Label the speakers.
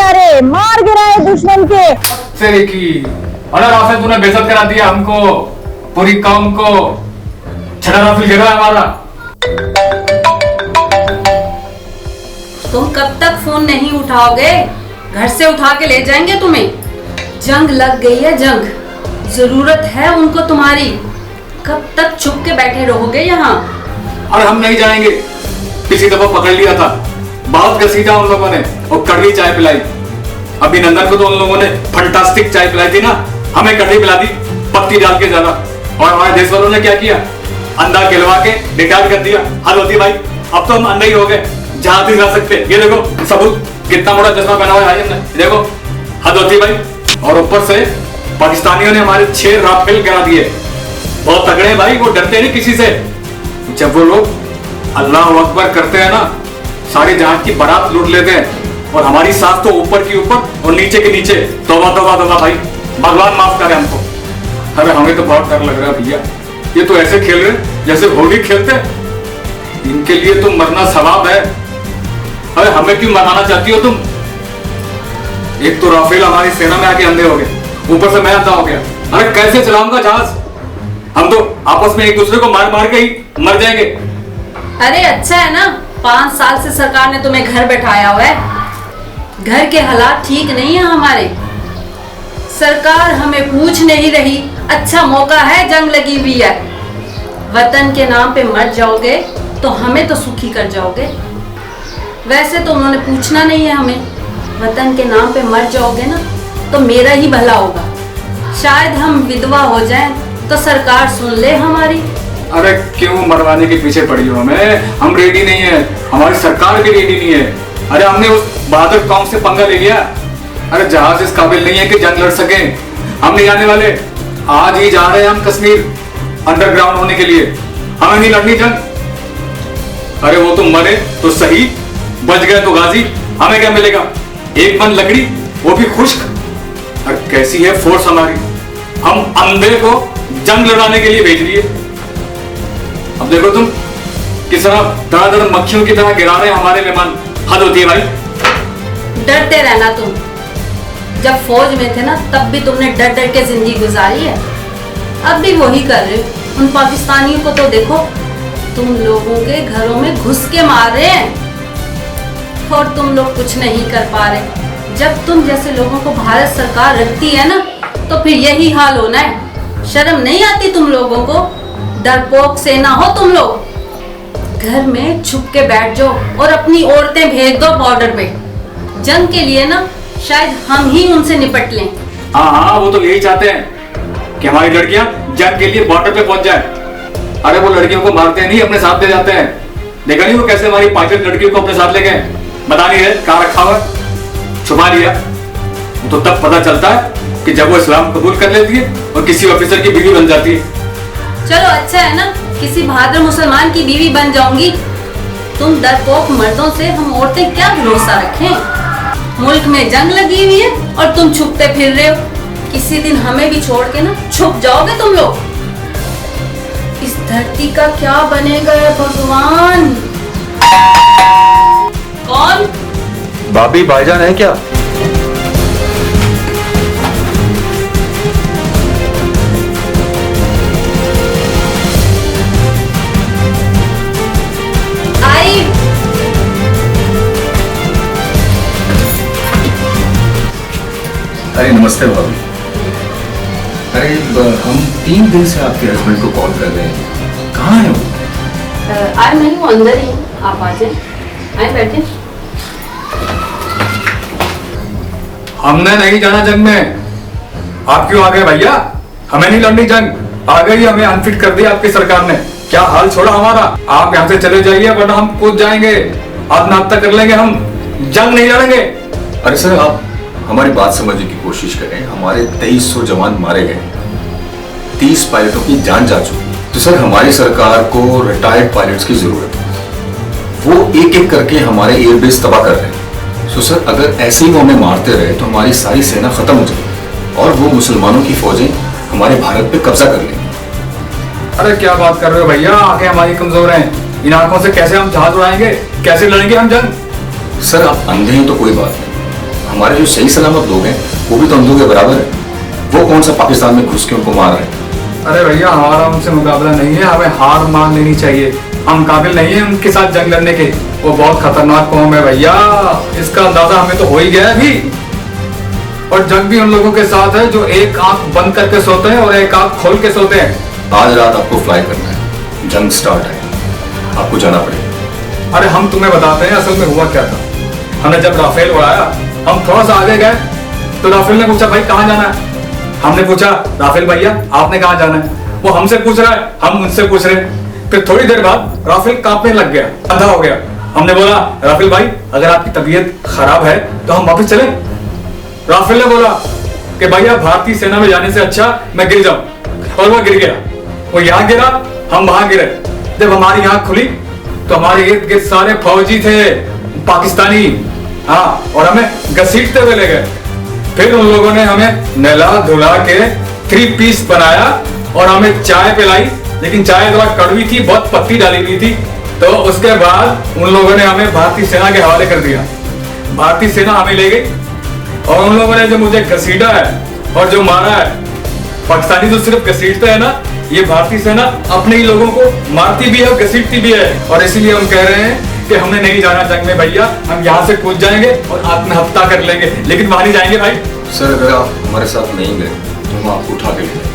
Speaker 1: रे, मार गिराए दुश्मन के।
Speaker 2: तेरे की अरे राफेल तूने बेइज्जत करा दिया हमको, पूरी कौम को। छठा राफेल गिरा है हमारा।
Speaker 3: तुम कब तक फोन नहीं उठाओगे? घर से उठा के ले जाएंगे तुम्हें। जंग लग गई है, जंग। जरूरत है उनको तुम्हारी। कब तक छुप के बैठे रहोगे यहाँ?
Speaker 2: अरे हम नहीं जाएंगे। पिछली दफा पकड़ लिया था, बहुत घसीटा उन लोगों ने और कड़वी चाय पिलाई। अभिनंदन को तो उन लोगों ने फंटास्टिक चाय पिलाई थी ना, हमें कड़वी पिला दी पत्ती डाल के ज्यादा। और हमारे देश वालों ने क्या किया? अंधा खिलवा के डिटाच कर दिया। हद होती भाई, अब तो हम अंधे ही हो गए, जहां भी जा सकते। ये देखो सबूत, कितना बड़ा चश्मा पहना हुआ है भाई हमने, देखो। हद होती भाई। और ऊपर से पाकिस्तानियों ने हमारे 6 राफेल गिरा दिए। बहुत तगड़े हैं भाई, वो डरते नहीं किसी से। जब वो लोग अल्लाह अकबर करते हैं ना, सारे जहां की बारात लूट लेते हैं। और हमारी सांस तो ऊपर की ऊपर और नीचे के नीचे। तौबा तौबा तौबा भाई, भगवान माफ करे हमको। अरे हमें तो बहुत डर लग रहा है भैया। ये तो ऐसे खेल रहे जैसे होली खेलते। इनके लिए तो मरना सवाब है। अरे हमें क्यों मरवाना चाहती हो तुम? एक तो राफेल हमारी सेना में आके अंधे हो गए, ऊपर से मैं अंधा हो गया। अरे कैसे चलाऊंगा जहाज? हम तो आपस में एक दूसरे को मार मार के ही मर जाएंगे।
Speaker 3: अरे अच्छा है ना, 5 साल से सरकार ने तुम्हें घर बैठाया हुआ है। घर के हालात ठीक नहीं है हमारे। सरकार हमें पूछ नहीं रही। अच्छा मौका है, जंग लगी हुई है। वतन के नाम पे मर जाओगे तो हमें तो सुखी कर जाओगे। वैसे तो उन्होंने पूछना नहीं है हमें। वतन के नाम पे मर जाओगे ना तो मेरा ही भला होगा। शायद हम विधवा हो जाएं तो सरकार सुन ले हमारी।
Speaker 2: अरे क्यों मरवाने के पीछे पड़ी हो हमें? हम रेडी नहीं है, हमारी सरकार भी रेडी नहीं है। अरे हमने उस बहादुर कौम से पंगा ले लिया। अरे जहाज इस काबिल नहीं है कि जंग लड़ सके। हम नहीं जाने वाले। आज ही जा रहे हैं हम कश्मीर अंडरग्राउंड होने के लिए। हमें नहीं लड़नी जंग। अरे वो तो मरे तो सही, बच गए तो गाजी। हमें क्या मिलेगा? एक मन लकड़ी, वो भी खुश्क। अरे कैसी है फोर्स हमारी। हम अंधे को जंग लड़ाने के लिए भेज दिए। अब देखो तुम किस तरह धड़ाधड़ मक्खियों की तरह गिरा रहे हैं हमारे विमान। हद होती है भाई।
Speaker 3: डरते रहना तुम। जब फौज में थे ना तब भी तुमने डर डर के जिंदगी गुजारी है। अब भी वही कर रहे हो। उन पाकिस्तानियों को तो देखो, तुम लोगों के घरों में घुस के मार रहे हैं और तुम लोग कुछ नहीं कर पा रहे। जब तुम जैसे लोगों को भारत सरकार रखती है ना तो फिर यही हाल होना है। शर्म नहीं आती तुम लोगों को? डरपोक सेना हो तुम लोग। घर में छुप के बैठ जाओ और अपनी औरतें भेज दो बॉर्डर पे। जंग के लिए ना शायद हम ही उनसे निपट लें।
Speaker 2: हाँ, वो तो यही चाहते हैं कि हमारी लड़कियां जंग के लिए बॉर्डर पे पहुंच जाए। अरे वो लड़कियों को मारते नहीं, अपने साथ ले जाते हैं। देखा नहीं वो कैसे हमारी 5 लड़कियों को अपने साथ ले गए? बता नहीं रहे कहाँ रखा हुआ, छुपा लिया। तो तब पता चलता है कि जब वो इस्लाम कबूल कर लेती है और किसी ऑफिसर की बीवी बन जाती है।
Speaker 3: चलो अच्छा है ना, किसी बहादुर मुसलमान की बीवी बन जाऊंगी। तुम डरपोक मर्दों से हम औरतें क्या भरोसा रखें? मुल्क में जंग लगी हुई है और तुम छुपते फिर रहे हो। किसी दिन हमें भी छोड़ के ना छुप जाओगे तुम लोग। इस धरती का क्या बनेगा भगवान? कौन?
Speaker 4: भाभी, भाईजान है क्या?
Speaker 3: आई।
Speaker 5: अरे नमस्ते भाभी। अरे हम 3 दिन से आपके हस्बैंड को कॉल कर रहे हैं, कहाँ है वो?
Speaker 3: आई नहीं, वो अंदर ही। आप आ जाए, आए बैठे।
Speaker 2: हमने नहीं जाना जंग में। आप क्यों आ गए भैया? हमें नहीं लड़नी जंग। आ गई, हमें अनफिट कर दिया आपकी सरकार ने। क्या हाल छोड़ा हमारा। आप यहाँ से चले जाइए वरना हम कूद जाएंगे, आत्महत्या कर लेंगे। हम जंग नहीं लड़ेंगे।
Speaker 5: अरे सर, आप हमारी बात समझने की कोशिश करें। हमारे 2300 जवान मारे गए, 30 पायलटों की जान जा चुकी। तो सर हमारी सरकार को रिटायर्ड पायलट्स की जरूरत है। वो एक एक करके हमारे एयरबेस तबाह कर रहे हैं। तो सर अगर ऐसे ही वो हमें मारते रहे तो हमारी सारी सेना खत्म हो जाएगी और वो मुसलमानों की फौजें हमारे भारत पे कब्जा कर लेंगी।
Speaker 2: अरे क्या बात कर रहे हो भैया? आंखें हमारी कमजोर हैं। इन आंखों से कैसे हम जहाज उड़ाएंगे? कैसे लड़ेंगे हम जंग?
Speaker 5: सर आप अंधे हैं तो कोई बात नहीं, हमारे जो सही सलामत लोग हैं वो भी तो अंधों के बराबर है। वो कौन सा पाकिस्तान में घुस के उनको मार रहे हैं?
Speaker 2: अरे भैया हमारा उनसे मुकाबला नहीं है, हमें हार मान लेनी चाहिए। हम काबिल नहीं है उनके साथ जंग लड़ने के। वो बहुत खतरनाक कौम है भैया, इसका अंदाजा हमें तो हो ही गया है अभी। और जंग भी उन लोगों के साथ है जो एक आंख बंद करके सोते हैं और एक आंख खोल के सोते हैं।
Speaker 5: आज रात आपको फ्लाई करना है, जंग स्टार्ट है, आपको जाना पड़ेगा।
Speaker 2: अरे हम तुम्हें बताते हैं असल में हुआ क्या था। हमने जब राफेल उड़ाया, हम थोड़ा सा आगे गए तो राफेल ने पूछा भाई कहाँ जाना है। हमने पूछा राफेल भैया आपने कहाँ जाना है। वो हमसे पूछ रहा है, हम उनसे पूछ रहे हैं। फिर थोड़ी देर बाद राफेल कांपने लग गया, अंधा हो गया। हमने बोला राफेल भाई अगर आपकी तबीयत खराब है तो हम वापस चलें। राफेल ने बोला कि भैया भारतीय सेना में जाने से अच्छा मैं गिर जाऊं। और वो गिर गया। वो यहाँ गिरा, हम वहां गिरे। जब हमारी आंख खुली तो हमारे इर्द गिर्द सारे फौजी थे, पाकिस्तानी। हाँ, और हमें घसीटते हुए ले गए। फिर उन लोगों ने हमें नहला धुला के 3 पीस बनाया और हमें चाय पिलाई, लेकिन चाय थोड़ा कड़वी थी, बहुत पत्ती डाली हुई थी। तो उसके बाद उन लोगों ने हमें भारतीय सेना के हवाले कर दिया। भारतीय सेना हमें ले गई और उन लोगों ने जो मुझे घसीटा है और जो मारा है, पाकिस्तानी तो सिर्फ घसीटते हैं ना, ये भारतीय सेना अपने ही लोगों को मारती भी है और घसीटती भी है। और इसीलिए हम कह रहे हैं कि हमें नहीं जाना जंग में भैया, हम यहाँ से कूद जाएंगे और आत्महत्या कर लेंगे, लेकिन वहां नहीं जाएंगे भाई।
Speaker 5: सर अगर आप हमारे साथ नहीं गए तो हम आपको उठा के ले जाएंगे।